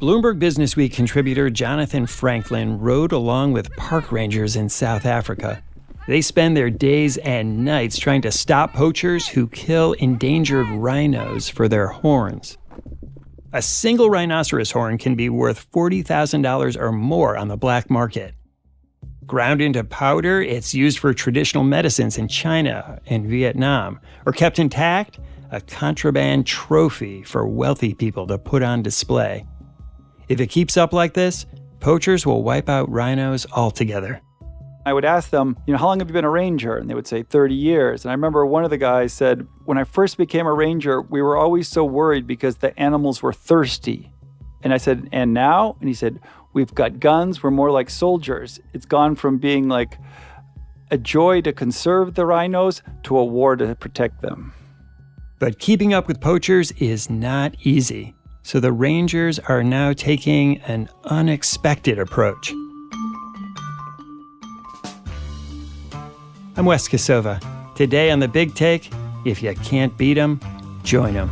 Bloomberg Businessweek contributor Jonathan Franklin rode along with park rangers in South Africa. They spend their days and nights trying to stop poachers who kill endangered rhinos for their horns. A single rhinoceros horn can be worth $40,000 or more on the black market. Ground into powder, it's used for traditional medicines in China and Vietnam, or kept intact, a contraband trophy for wealthy people to put on display. If it keeps up like this, poachers will wipe out rhinos altogether. I would ask them, how long have you been a ranger? And they would say 30 years. And I remember one of the guys said, when I first became a ranger, we were always so worried because the animals were thirsty. And I said, and now? And he said, we've got guns. We're more like soldiers. It's gone from being like a joy to conserve the rhinos to a war to protect them. But keeping up with poachers is not easy. So the rangers are now taking an unexpected approach. I'm Wes Kosova. Today on The Big Take, if you can't beat 'em, join 'em.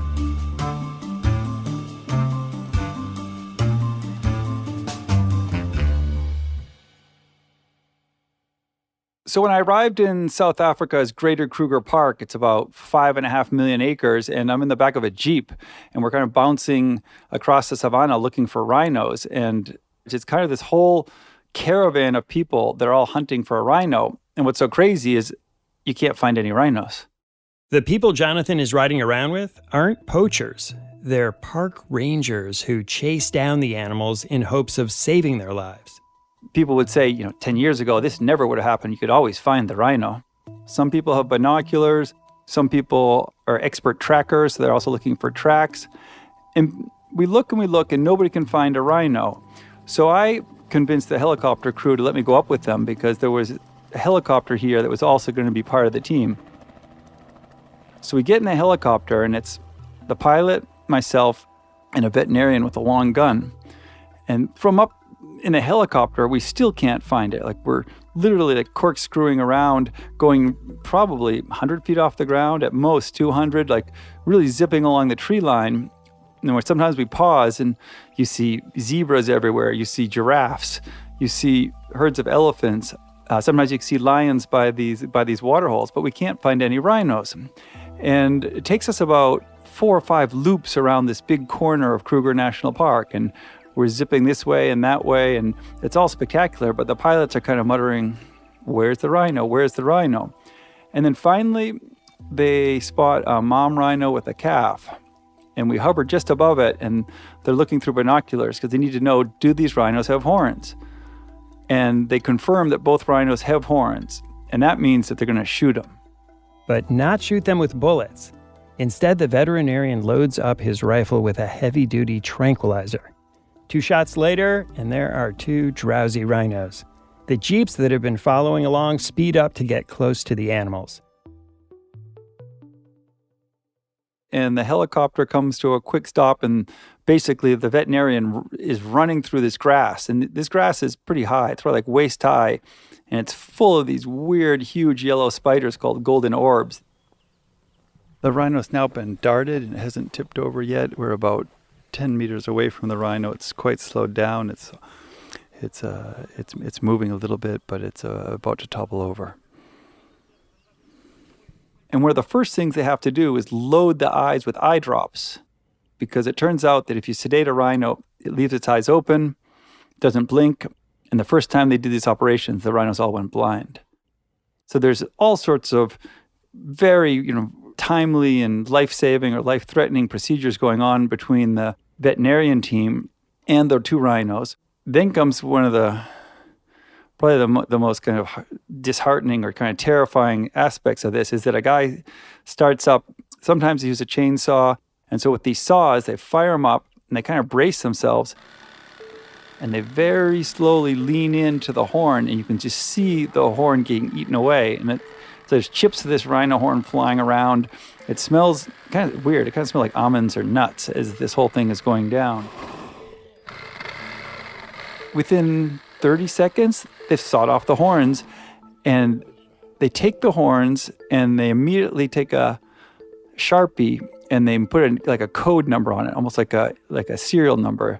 So when I arrived in South Africa's Greater Kruger Park, it's about 5.5 million acres, and I'm in the back of a Jeep, and we're kind of bouncing across the savannah looking for rhinos. And it's kind of this whole caravan of people that are all hunting for a rhino. And what's so crazy is you can't find any rhinos. The people Jonathan is riding around with aren't poachers. They're park rangers who chase down the animals in hopes of saving their lives. People would say, 10 years ago, this never would have happened. You could always find the rhino. Some people have binoculars. Some people are expert trackers, so they're also looking for tracks. And we look, and nobody can find a rhino. So I convinced the helicopter crew to let me go up with them because there was a helicopter here that was also going to be part of the team. So we get in the helicopter, and it's the pilot, myself, and a veterinarian with a long gun. And from up in a helicopter, we still can't find it. Like, we're literally corkscrewing around, going probably 100 feet off the ground, at most 200, really zipping along the tree line. And where sometimes we pause and you see zebras everywhere, you see giraffes, you see herds of elephants. Sometimes you can see lions by these water holes, but we can't find any rhinos. And it takes us about 4 or 5 loops around this big corner of Kruger National Park, and we're zipping this way and that way, and it's all spectacular, but the pilots are kind of muttering, where's the rhino? Where's the rhino? And then finally, they spot a mom rhino with a calf, and we hover just above it, and they're looking through binoculars because they need to know, do these rhinos have horns? And they confirm that both rhinos have horns, and that means that they're going to shoot them. But not shoot them with bullets. Instead, the veterinarian loads up his rifle with a heavy-duty tranquilizer. 2 shots later, and there are 2 drowsy rhinos. The jeeps that have been following along speed up to get close to the animals. And the helicopter comes to a quick stop, and basically the veterinarian is running through this grass. And this grass is pretty high. It's probably like waist high, and it's full of these weird, huge yellow spiders called golden orbs. The rhino's now been darted, and it hasn't tipped over yet. We're about 10 meters away from the rhino. It's quite slowed down. It's moving a little bit, but it's about to topple over. And one of the first things they have to do is load the eyes with eye drops, because it turns out that if you sedate a rhino, it leaves its eyes open, doesn't blink, and the first time they did these operations, the rhinos all went blind. So there's all sorts of very, timely and life-saving or life-threatening procedures going on between the veterinarian team and the 2 rhinos. Then comes one of probably the most kind of disheartening or kind of terrifying aspects of this is that a guy starts up, sometimes they use a chainsaw, and so with these saws, they fire them up, and they kind of brace themselves, and they very slowly lean into the horn, and you can just see the horn getting eaten away. And so there's chips of this rhino horn flying around. It smells kind of weird. It kind of smells like almonds or nuts as this whole thing is going down. Within 30 seconds, they've sawed off the horns, and they take the horns and they immediately take a Sharpie and they put a code number on it, almost like a serial number.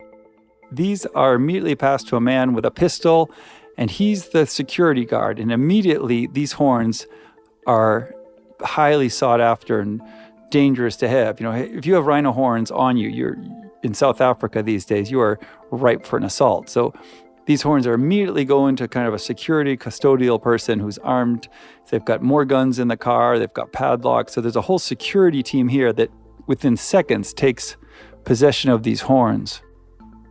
These are immediately passed to a man with a pistol, and he's the security guard. And immediately, these horns are highly sought after and dangerous to have. If you have rhino horns on you, you're in South Africa these days, you are ripe for an assault. So these horns are immediately going to kind of a security custodial person who's armed. They've got more guns in the car. They've got padlocks. So there's a whole security team here that within seconds takes possession of these horns.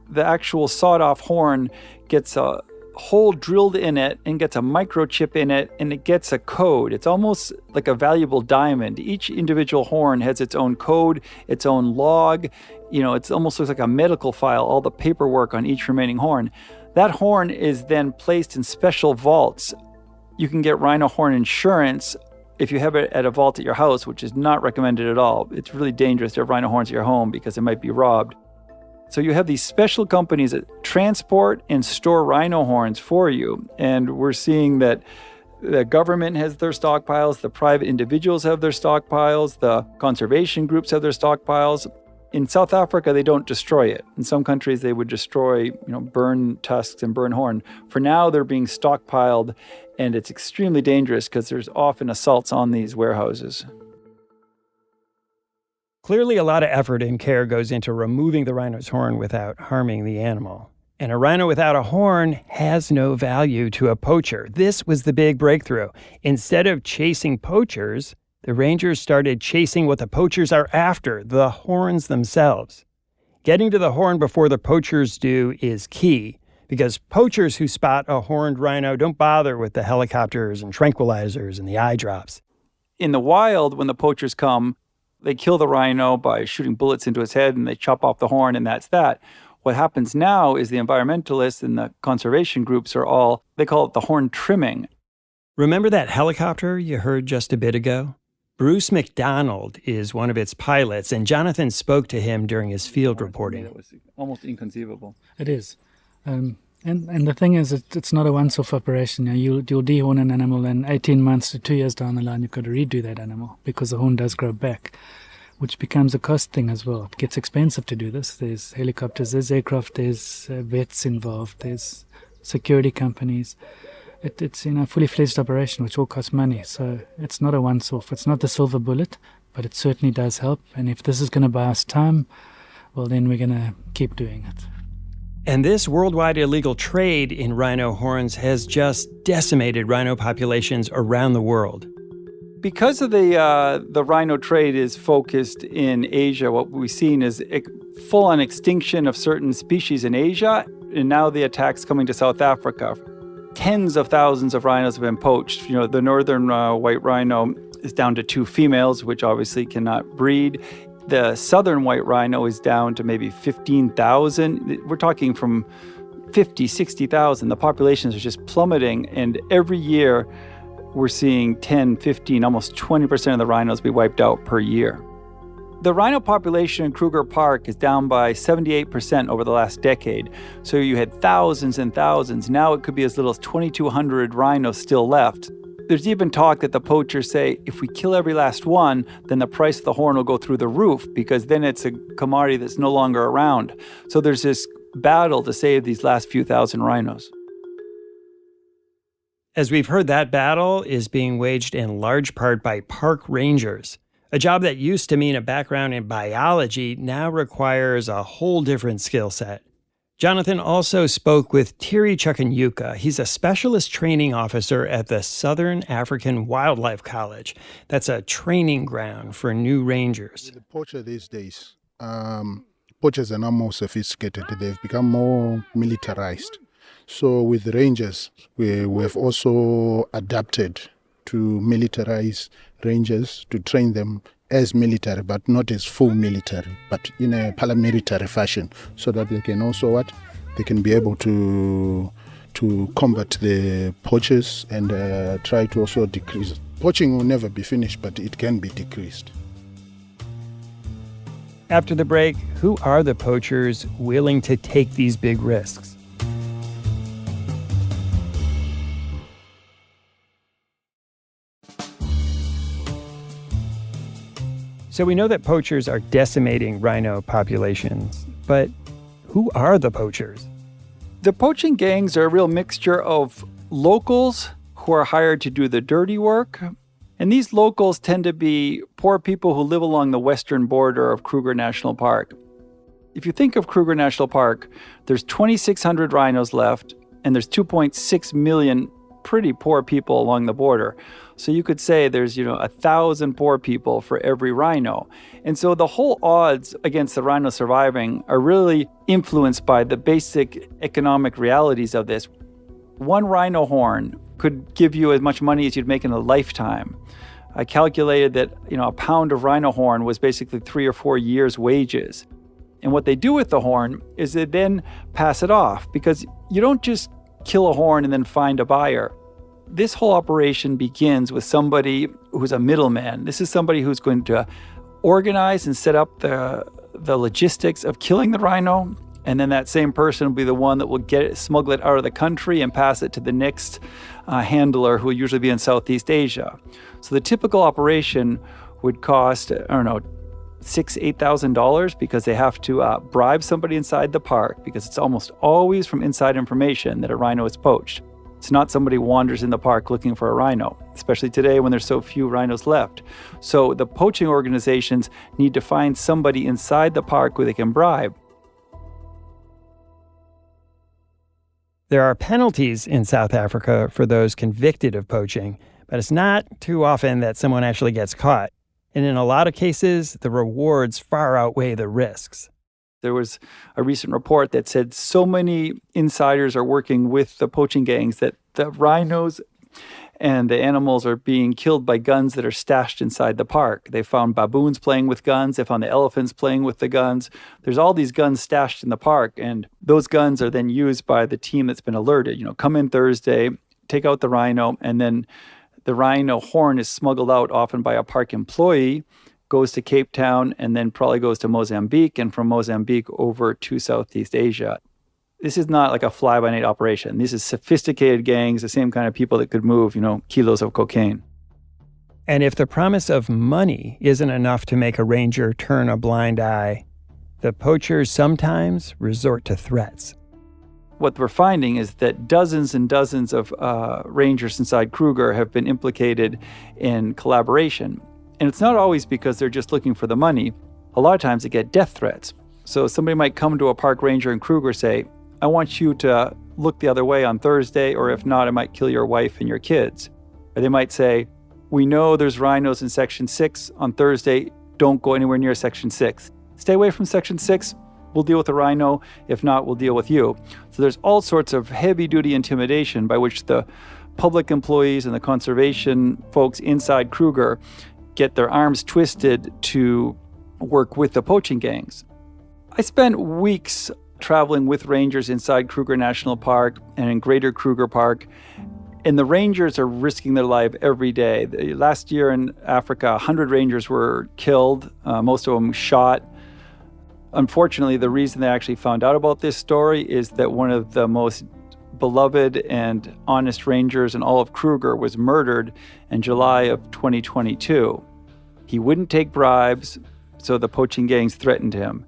The actual sawed-off horn gets a hole drilled in it and gets a microchip in it, and it gets a code. It's almost like a valuable diamond. Each individual horn has its own code, its own log. It almost looks like a medical file, all the paperwork on each remaining horn. That horn is then placed in special vaults. You can get rhino horn insurance if you have it at a vault at your house, which is not recommended at all. It's really dangerous to have rhino horns at your home because it might be robbed. So you have these special companies that transport and store rhino horns for you. And we're seeing that the government has their stockpiles, the private individuals have their stockpiles, the conservation groups have their stockpiles. In South Africa, they don't destroy it. In some countries, they would destroy, burn tusks and burn horn. For now, they're being stockpiled, and it's extremely dangerous because there's often assaults on these warehouses. Clearly, a lot of effort and care goes into removing the rhino's horn without harming the animal. And a rhino without a horn has no value to a poacher. This was the big breakthrough. Instead of chasing poachers, the rangers started chasing what the poachers are after, the horns themselves. Getting to the horn before the poachers do is key, because poachers who spot a horned rhino don't bother with the helicopters and tranquilizers and the eye drops. In the wild, when the poachers come, they kill the rhino by shooting bullets into its head, and they chop off the horn, and that's that. What happens now is the environmentalists and the conservation groups they call it the horn trimming. Remember that helicopter you heard just a bit ago? Bruce McDonald is one of its pilots, and Jonathan spoke to him during his field reporting. It was almost inconceivable. It is. And the thing is, it's not a once-off operation. You'll dehorn an animal, and 18 months to 2 years down the line, you've got to redo that animal because the horn does grow back, which becomes a cost thing as well. It gets expensive to do this. There's helicopters, there's aircraft, there's vets involved, there's security companies. It's a fully-fledged operation, which all costs money. So it's not a once-off. It's not the silver bullet, but it certainly does help. And if this is going to buy us time, well, then we're going to keep doing it. And this worldwide illegal trade in rhino horns has just decimated rhino populations around the world. Because of the rhino trade is focused in Asia, what we've seen is full-on extinction of certain species in Asia, and now the attacks coming to South Africa. Tens of thousands of rhinos have been poached. The northern white rhino is down to 2 females, which obviously cannot breed. The southern white rhino is down to maybe 15,000. We're talking from 50, 60,000. The populations are just plummeting, and every year we're seeing 10, 15, almost 20% of the rhinos be wiped out per year. The rhino population in Kruger Park is down by 78% over the last decade. So you had thousands and thousands. Now it could be as little as 2,200 rhinos still left. There's even talk that the poachers say, if we kill every last one, then the price of the horn will go through the roof, because then it's a commodity that's no longer around. So there's this battle to save these last few thousand rhinos. As we've heard, that battle is being waged in large part by park rangers. A job that used to mean a background in biology now requires a whole different skill set. Jonathan also spoke with Thierry Chukanyuka. He's a specialist training officer at the Southern African Wildlife College. That's a training ground for new rangers. The poacher these days, poachers are now more sophisticated. They've become more militarized. So with the rangers, we have also adapted to militarize rangers, to train them as military, but not as full military, but in a paramilitary fashion, so that they can also they can be able to combat the poachers and try to also decrease. Poaching will never be finished, but it can be decreased. After the break, who are the poachers willing to take these big risks? So we know that poachers are decimating rhino populations, but who are the poachers? The poaching gangs are a real mixture of locals who are hired to do the dirty work. And these locals tend to be poor people who live along the western border of Kruger National Park. If you think of Kruger National Park, there's 2,600 rhinos left, and there's 2.6 million pretty poor people along the border. So you could say there's, 1,000 poor people for every rhino. And so the whole odds against the rhino surviving are really influenced by the basic economic realities of this. One rhino horn could give you as much money as you'd make in a lifetime. I calculated that, a pound of rhino horn was basically 3 or 4 years' wages. And what they do with the horn is they then pass it off, because you don't just kill a horn and then find a buyer. This whole operation begins with somebody who's a middleman. This is somebody who's going to organize and set up the logistics of killing the rhino, and then that same person will be the one that will smuggle it out of the country and pass it to the next handler, who will usually be in Southeast Asia. So the typical operation would cost, $6,000-$8,000, because they have to bribe somebody inside the park, because it's almost always from inside information that a rhino is poached. It's not somebody wanders in the park looking for a rhino, especially today when there's so few rhinos left. So the poaching organizations need to find somebody inside the park who they can bribe. There are penalties in South Africa for those convicted of poaching, but it's not too often that someone actually gets caught. And in a lot of cases, the rewards far outweigh the risks. There was a recent report that said so many insiders are working with the poaching gangs that the rhinos and the animals are being killed by guns that are stashed inside the park. They found baboons playing with guns. They found the elephants playing with the guns. There's all these guns stashed in the park, and those guns are then used by the team that's been alerted. Come in Thursday, take out the rhino, and then the rhino horn is smuggled out often by a park employee, goes to Cape Town, and then probably goes to Mozambique, and from Mozambique over to Southeast Asia. This is not like a fly-by-night operation. This is sophisticated gangs, the same kind of people that could move, kilos of cocaine. And if the promise of money isn't enough to make a ranger turn a blind eye, the poachers sometimes resort to threats. What we're finding is that dozens and dozens of rangers inside Kruger have been implicated in collaboration. And it's not always because they're just looking for the money. A lot of times they get death threats. So somebody might come to a park ranger in Kruger and say, I want you to look the other way on Thursday, or if not, I might kill your wife and your kids. Or they might say, we know there's rhinos in Section 6 on Thursday. Don't go anywhere near Section 6. Stay away from Section 6. We'll deal with the rhino. If not, we'll deal with you. So there's all sorts of heavy-duty intimidation by which the public employees and the conservation folks inside Kruger get their arms twisted to work with the poaching gangs. I spent weeks traveling with rangers inside Kruger National Park and in Greater Kruger Park, and the rangers are risking their life every day. Last year in Africa, 100 rangers were killed, most of them shot. Unfortunately, the reason they actually found out about this story is that one of the most beloved and honest rangers in all of Kruger was murdered in July of 2022. He wouldn't take bribes, so the poaching gangs threatened him.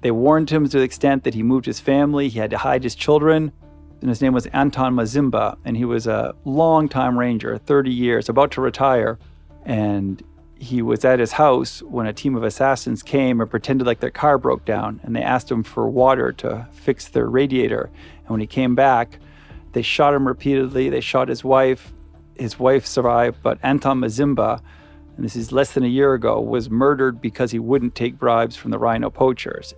They warned him to the extent that he moved his family. He had to hide his children. And his name was Anton Mazimba, and he was a long-time ranger, 30 years, about to retire. And he was at his house when a team of assassins came and pretended like their car broke down, and they asked him for water to fix their radiator. And when he came back, they shot him repeatedly. They shot his wife. His wife survived, but Anton Mazimba, and this is less than a year ago, was murdered because he wouldn't take bribes from the rhino poachers.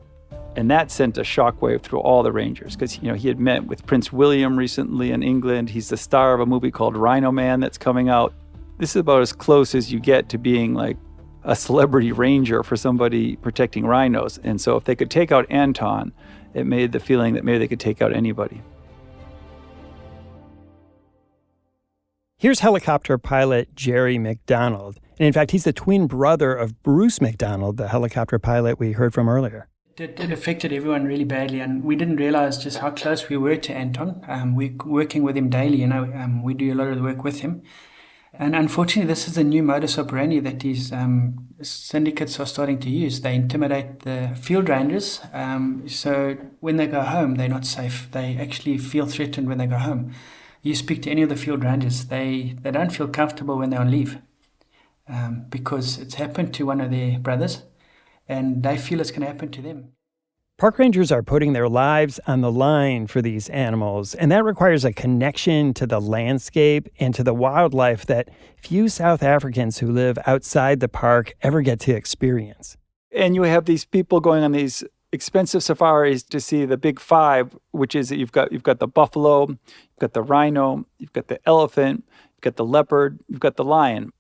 And that sent a shockwave through all the rangers, because he had met with Prince William recently in England. He's the star of a movie called Rhino Man that's coming out. This is about as close as you get to being like a celebrity ranger for somebody protecting rhinos. And so if they could take out Anton, it made the feeling that maybe they could take out anybody. Here's helicopter pilot Jerry McDonald. And in fact, he's the twin brother of Bruce McDonald, the helicopter pilot we heard from earlier. It affected everyone really badly, and we didn't realize just how close we were to Anton. We're working with him daily, we do a lot of the work with him. And unfortunately, this is a new modus operandi that these syndicates are starting to use. They intimidate the field rangers. So when they go home, they're not safe. They actually feel threatened when they go home. You speak to any of the field rangers, they don't feel comfortable when they're on leave because it's happened to one of their brothers and they feel it's going to happen to them. Park rangers are putting their lives on the line for these animals, and that requires a connection to the landscape and to the wildlife that few South Africans who live outside the park ever get to experience. And you have these people going on these expensive safaris to see the big five, which is that you've got the buffalo, you've got the rhino, you've got the elephant, you've got the leopard, you've got the lion.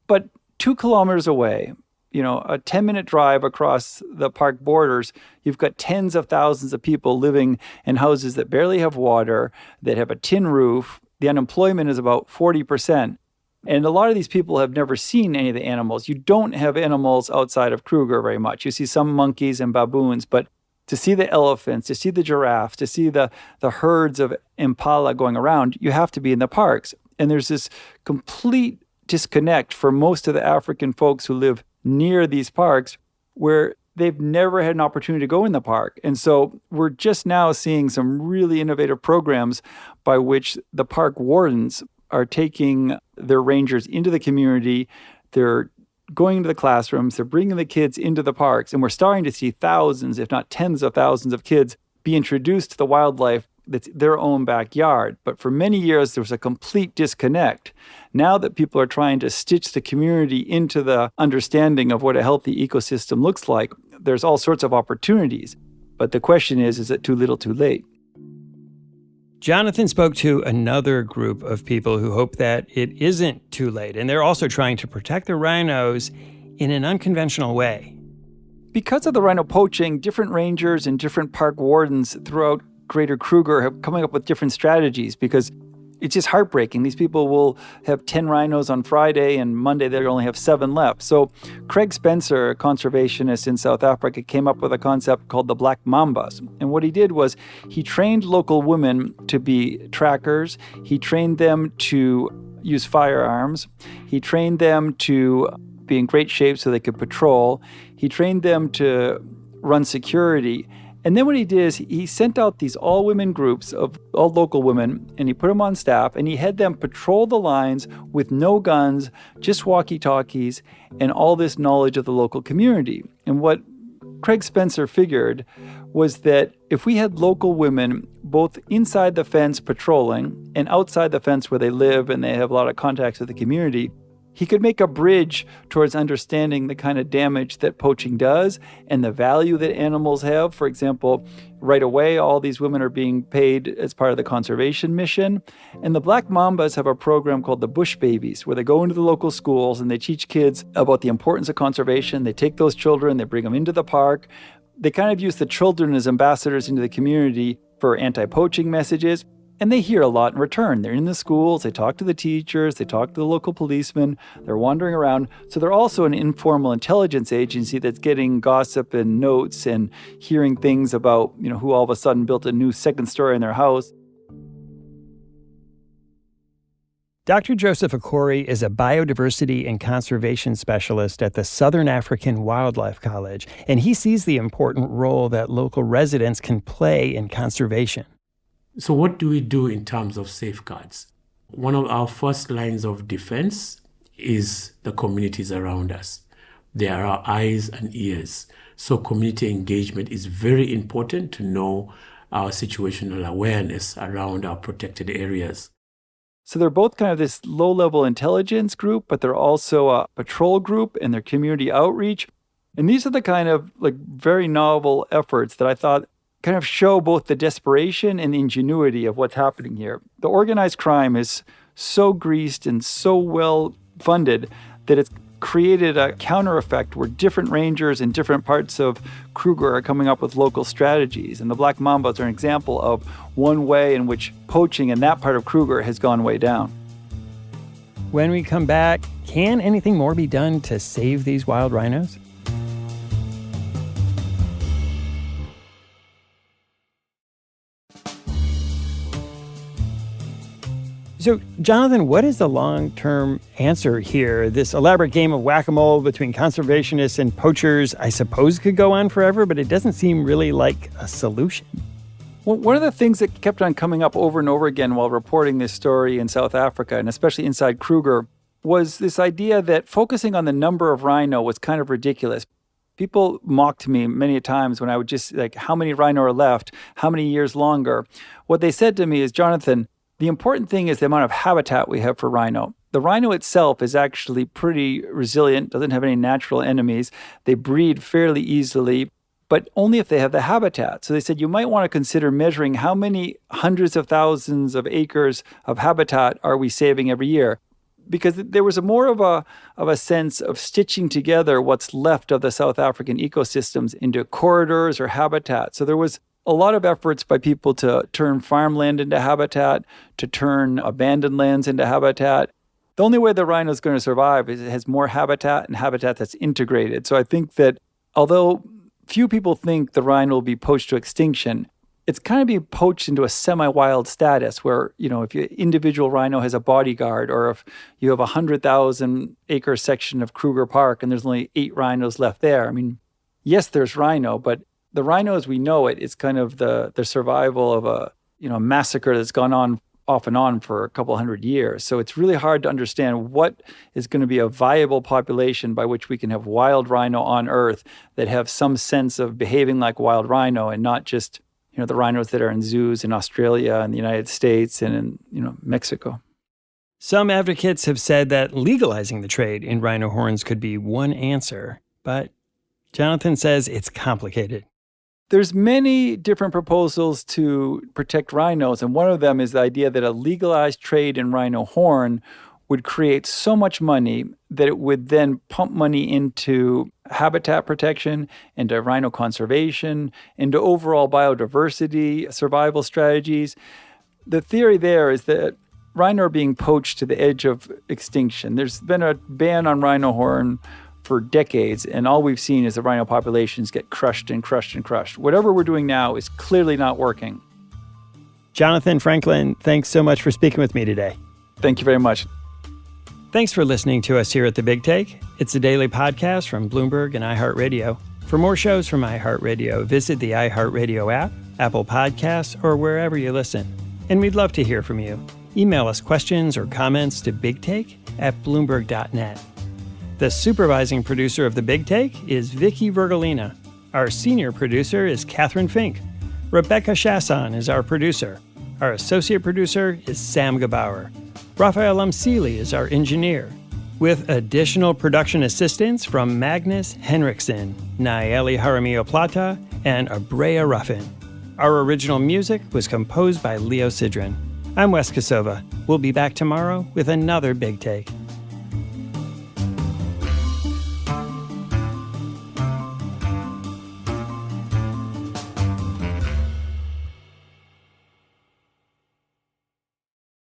But 2 kilometers away, a 10-minute drive across the park borders, you've got tens of thousands of people living in houses that barely have water, that have a tin roof. The unemployment is about 40%. And a lot of these people have never seen any of the animals. You don't have animals outside of Kruger very much. You see some monkeys and baboons, but to see the elephants, to see the giraffes, to see the herds of impala going around, you have to be in the parks. And there's this complete disconnect for most of the African folks who live near these parks where they've never had an opportunity to go in the park. And so we're just now seeing some really innovative programs by which the park wardens are taking their rangers into the community. They're going into the classrooms. They're bringing the kids into the parks. And we're starting to see thousands, if not tens of thousands of kids be introduced to the wildlife that's their own backyard. But for many years, there was a complete disconnect. Now that people are trying to stitch the community into the understanding of what a healthy ecosystem looks like, there's all sorts of opportunities. But the question is it too little, too late? Jonathan spoke to another group of people who hope that it isn't too late, and they're also trying to protect the rhinos in an unconventional way. Because of the rhino poaching, different rangers and different park wardens throughout Greater Kruger have coming up with different strategies because it's just heartbreaking. These people will have 10 rhinos on Friday and Monday they only have 7 left. So Craig Spencer, a conservationist in South Africa, came up with a concept called the black mambas. And what he did was he trained local women to be trackers. He trained them to use firearms. He trained them to be in great shape so they could patrol. He trained them to run security. And then what he did is he sent out these all-women groups of all local women, and he put them on staff, and he had them patrol the lines with no guns, just walkie-talkies, and all this knowledge of the local community. And what Craig Spencer figured was that if we had local women both inside the fence patrolling and outside the fence where they live and they have a lot of contacts with the community, he could make a bridge towards understanding the kind of damage that poaching does and the value that animals have. For example, right away, all these women are being paid as part of the conservation mission. And the Black Mambas have a program called the Bush Babies, where they go into the local schools and they teach kids about the importance of conservation. They take those children, they bring them into the park. They kind of use the children as ambassadors into the community for anti-poaching messages. And they hear a lot in return. They're in the schools, they talk to the teachers, they talk to the local policemen, they're wandering around. So they're also an informal intelligence agency that's getting gossip and notes and hearing things about, who all of a sudden built a new second story in their house. Dr. Joseph Akori is a biodiversity and conservation specialist at the Southern African Wildlife College, and he sees the important role that local residents can play in conservation. So what do we do in terms of safeguards? One of our first lines of defense is the communities around us. They are our eyes and ears. So community engagement is very important to know our situational awareness around our protected areas. So they're both kind of this low-level intelligence group, but they're also a patrol group and their community outreach. And these are the kind of very novel efforts that I thought kind of show both the desperation and the ingenuity of what's happening here. The organized crime is so greased and so well funded that it's created a counter effect where different rangers in different parts of Kruger are coming up with local strategies. And the Black Mambas are an example of one way in which poaching in that part of Kruger has gone way down. When we come back, can anything more be done to save these wild rhinos? So, Jonathan, what is the long-term answer here? This elaborate game of whack-a-mole between conservationists and poachers, I suppose, could go on forever, but it doesn't seem really like a solution. Well, one of the things that kept on coming up over and over again while reporting this story in South Africa, and especially inside Kruger, was this idea that focusing on the number of rhino was kind of ridiculous. People mocked me many times when I would just how many rhino are left? How many years longer? What they said to me is, Jonathan, the important thing is the amount of habitat we have for rhino. The rhino itself is actually pretty resilient, doesn't have any natural enemies. They breed fairly easily, but only if they have the habitat. So they said you might want to consider measuring how many hundreds of thousands of acres of habitat are we saving every year. Because there was more of a sense of stitching together what's left of the South African ecosystems into corridors or habitat. So there was a lot of efforts by people to turn farmland into habitat, to turn abandoned lands into habitat. The only way the rhino is going to survive is it has more habitat and habitat that's integrated. So I think that although few people think the rhino will be poached to extinction, it's kind of being poached into a semi-wild status where, if your individual rhino has a bodyguard, or if you have a 100,000 acre section of Kruger Park and there's only 8 rhinos left there. I mean, yes, there's rhino, but the rhino as we know it is kind of the survival of a massacre that's gone on off and on for a couple hundred years. So it's really hard to understand what is going to be a viable population by which we can have wild rhino on Earth that have some sense of behaving like wild rhino and not just, the rhinos that are in zoos in Australia and the United States and in, Mexico. Some advocates have said that legalizing the trade in rhino horns could be one answer, but Jonathan says it's complicated. There's many different proposals to protect rhinos, and one of them is the idea that a legalized trade in rhino horn would create so much money that it would then pump money into habitat protection, into rhino conservation, into overall biodiversity, survival strategies. The theory there is that rhino are being poached to the edge of extinction. There's been a ban on rhino horn for decades, and all we've seen is the rhino populations get crushed and crushed and crushed. Whatever we're doing now is clearly not working. Jonathan Franklin, thanks so much for speaking with me today. Thank you very much. Thanks for listening to us here at The Big Take. It's a daily podcast from Bloomberg and iHeartRadio. For more shows from iHeartRadio, visit the iHeartRadio app, Apple Podcasts, or wherever you listen. And we'd love to hear from you. Email us questions or comments to bigtake@bloomberg.net. The supervising producer of The Big Take is Vicky Vergolina. Our senior producer is Catherine Fink. Rebecca Chasson is our producer. Our associate producer is Sam Gabauer. Raphael Amsili is our engineer, with additional production assistance from Magnus Henriksen, Nayeli Jaramillo Plata, and Abrea Ruffin. Our original music was composed by Leo Sidran. I'm Wes Kosova. We'll be back tomorrow with another Big Take.